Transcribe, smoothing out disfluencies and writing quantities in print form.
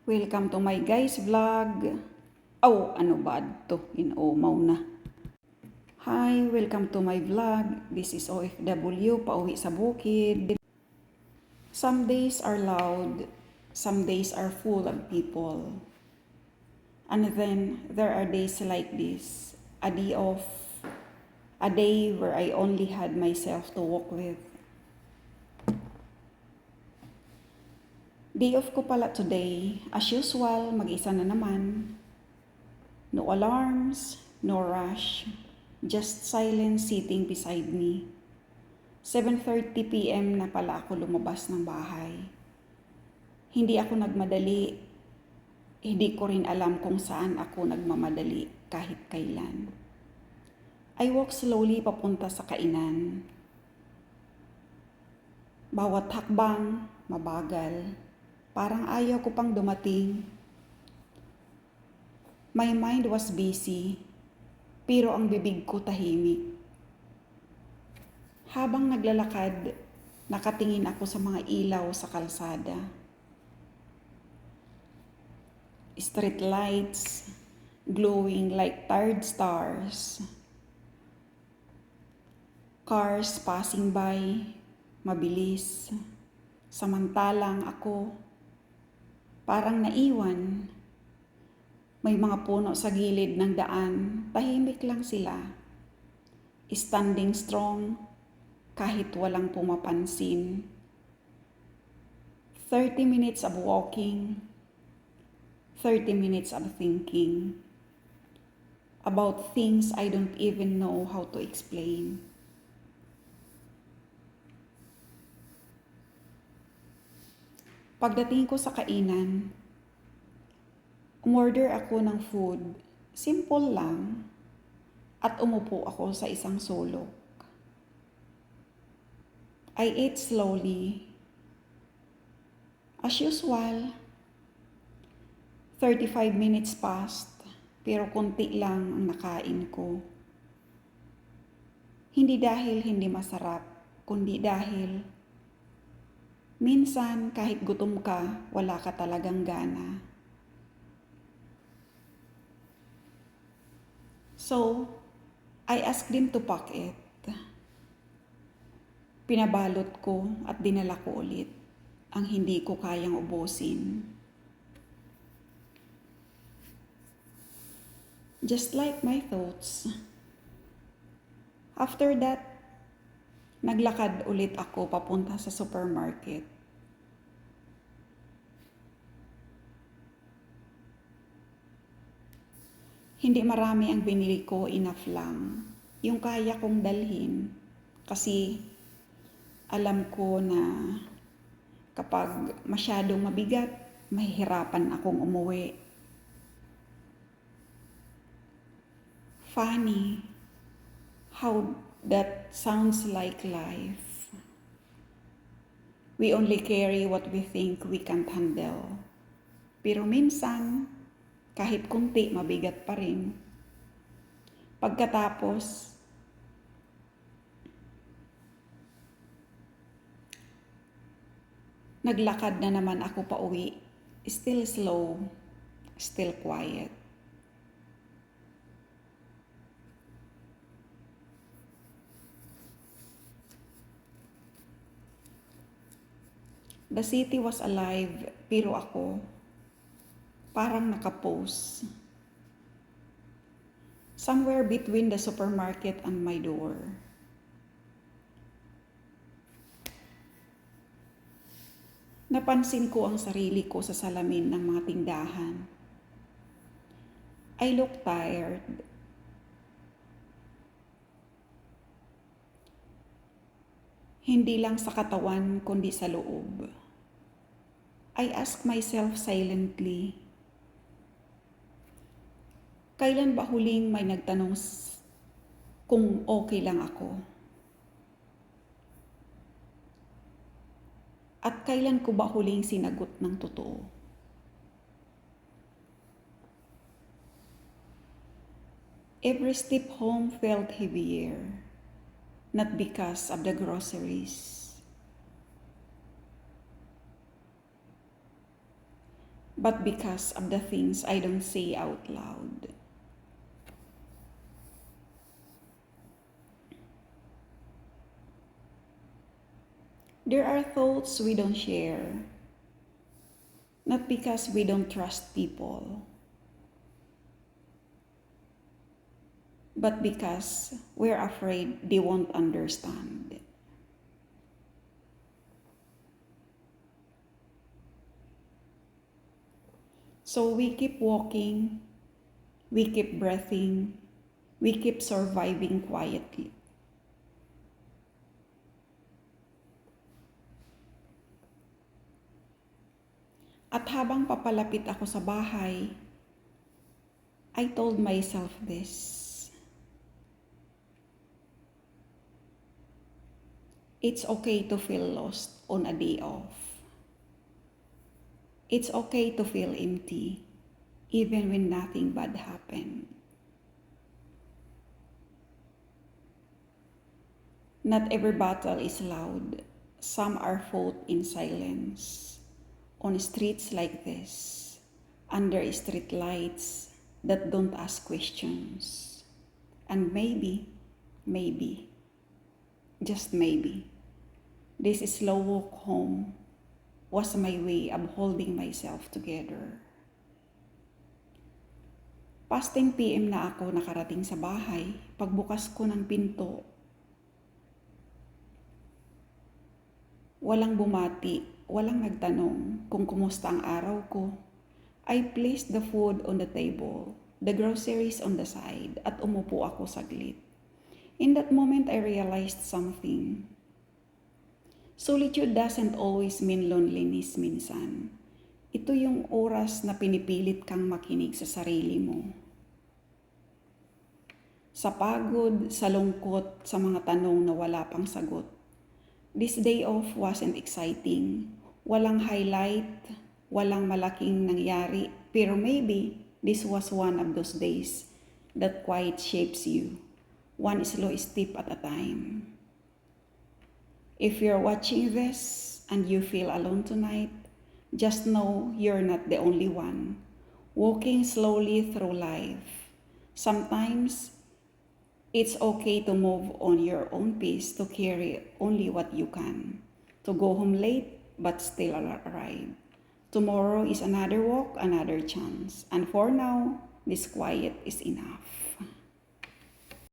Welcome to my guys vlog. Oh, ano ba to? Inuumaw na. Hi, welcome to my vlog. This is OFW, pauwi sa bukid. Some days are loud, some days are full of people. And then there are days like this, a day off, a day where I only had myself to walk with. Day off ko pala today. As usual, mag-isa na naman. No alarms, no rush. Just silence sitting beside me. 7:30 p.m. na pala ako lumabas ng bahay. Hindi ako nagmadali. Hindi ko rin alam kung saan ako nagmamadali kahit kailan. I walk slowly papunta sa kainan. Bawat hakbang, mabagal. Parang ayaw ko pang dumating. My mind was busy, pero ang bibig ko tahimik. Habang naglalakad, nakatingin ako sa mga ilaw sa kalsada. Street lights, glowing like tired stars. Cars passing by, mabilis. Samantalang ako, parang naiwan. May mga puno sa gilid ng daan, tahimik lang sila. Standing strong, kahit walang pumapansin. 30 minutes of walking, 30 minutes of thinking about things I don't even know how to explain. Pagdating ko sa kainan, umorder ako ng food, simple lang, at umupo ako sa isang sulok. I ate slowly. As usual, 35 minutes passed, pero konti lang ang nakain ko. Hindi dahil hindi masarap, kundi dahil minsan kahit gutom ka, wala ka talagang gana. So, I asked them to pack it. Pinabalot ko at dinala ko ulit ang hindi ko kayang ubusin. Just like my thoughts. After that, naglakad ulit ako papunta sa supermarket. Hindi marami ang binili ko, enough lang. Yung kaya kong dalhin. Kasi alam ko na kapag masyadong mabigat, mahihirapan akong umuwi. Funny how that sounds like life. We only carry what we think we can't handle. Pero minsan, kahit kunti, mabigat pa rin. Pagkatapos, naglakad na naman ako pauwi. Still slow, still quiet. The city was alive, pero ako, parang nakapose. Somewhere between the supermarket and my door. Napansin ko ang sarili ko sa salamin ng mga tindahan. I look tired. Hindi lang sa katawan, kundi sa loob. I ask myself silently, kailan ba huling may nagtanong kung okay lang ako? At kailan ko ba huling sinagot ng totoo? Every step home felt heavier, not because of the groceries, but because of the things I don't say out loud. There are thoughts we don't share, not because we don't trust people, but because we're afraid they won't understand. So we keep walking, we keep breathing, we keep surviving quietly. At habang papalapit ako sa bahay, I told myself this. It's okay to feel lost on a day off. It's okay to feel empty, even when nothing bad happened. Not every battle is loud. Some are fought in silence. On streets like this, under street lights that don't ask questions. And maybe, just maybe, this slow walk home was my way of holding myself together. Past 10 p.m. na ako nakarating sa bahay. Pagbukas ko ng pinto, walang bumati, walang nagtanong kung kumusta ang araw ko. I placed the food on the table, the groceries on the side, at umupo ako saglit. In that moment, I realized something. Solitude doesn't always mean loneliness minsan. Ito yung oras na pinipilit kang makinig sa sarili mo. Sa pagod, sa lungkot, sa mga tanong na wala pang sagot. This day off wasn't exciting. Walang highlight, walang malaking nangyari, pero maybe this was one of those days that quiet shapes you, one slow step at a time. If you're watching this and you feel alone tonight, just know you're not the only one, walking slowly through life. Sometimes, it's okay to move on your own pace, to carry only what you can, to go home late but still arrive. Tomorrow is another walk, another chance. And for now, this quiet is enough.